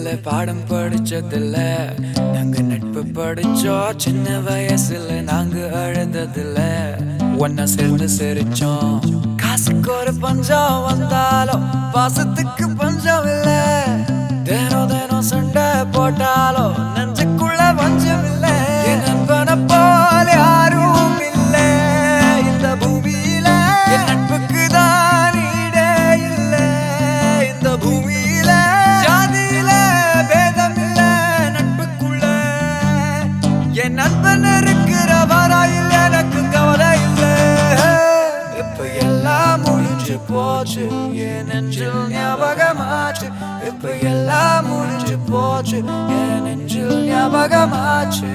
ஸ்கூல்ல பாடம் படிச்சதில்ல, நாங்க நட்பு படிச்சோம். சின்ன வயசுல நாங்க அழுததில்ல, ஒன்னா சேர்ந்து சிரிச்சோம். காசுக்கு ஒரு பஞ்சம் வந்தாலும் பாசத்துக்கு பஞ்சம் இல்ல. தினம் தினம் சண்டை போட்டாலும் நெஞ்சுக்குள்ள பஞ்சம் இல்ல. என் நண்பனை போல யாரும் இல்ல இந்த பூமியில. என் நட்புக்கு தான் ஈடே இல்ல இந்த பூமியில. ஜாதியில பேதம் இல்ல நட்புக்குள்ள. என் நண்பன் இருக்கிற வரையில் எனக்கு கவலை இல்ல. இப்ப எல்லாம் முடிஞ்சு போச்சு, என் நெஞ்சில் ஞாபகமாச்சு. இப்ப எல்லாம் முடிஞ்சு போச்சு, என் நெஞ்சில் ஞாபகமாச்சு.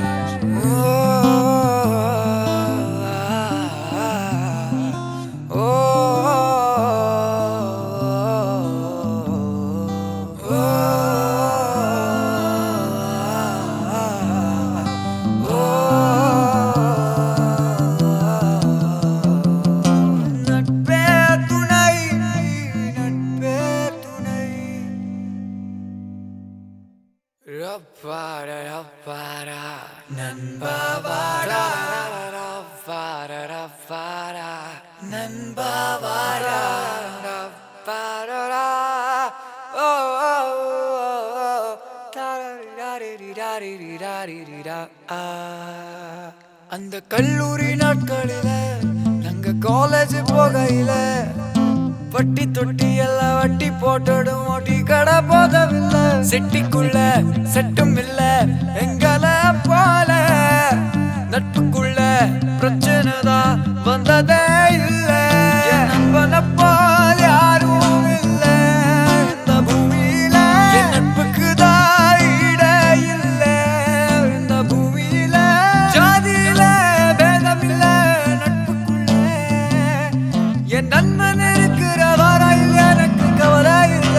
Rapara rapara nanba vara rapara rapara nanba vara rapara oh oh da அந்த கல்லூரி நாட்களில நாங்க காலேஜ் போகையில வட்டி தொட்டி எல்லாம் வட்டி போட்டடும். ஓட்டி கடை போதவில்ல, செட்டிக்குள்ள செட்டும் இல்ல எங்கள போல. நட்புக்குள்ள பிரச்சனை தான் வந்ததே இல்ல. என் நண்பனை போல யாரும் இல்ல இந்த பூமியில. என் நட்புக்கு தான் ஈடே இல்ல இந்த பூமியில. ஜாதியில பேதம் இல்ல நட்புக்குள்ள. என் நண்பன் இருக்கிற வரையில் எனக்கு கவலை இல்ல.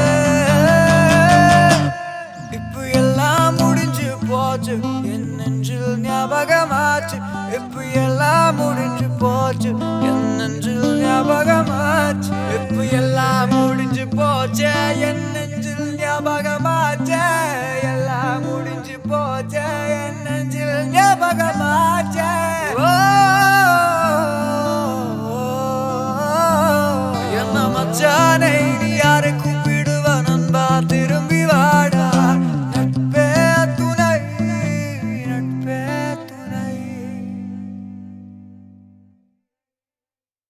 இப்ப எல்லாம் முடிஞ்சு போச்சு, என் நெஞ்சில் ஞாபகமாச்சு. இப்ப எல்லாம் முடிஞ்சு போச்சு, என் நெஞ்சில் ஞாபகமாச்சு. இப்ப எல்லாம் முடிஞ்சு போச்சு, என் நெஞ்சில் ஞாபகமாச்சு. எல்லாம் முடிஞ்சு போச்சு, என் நெஞ்சில் ஞாபகம்.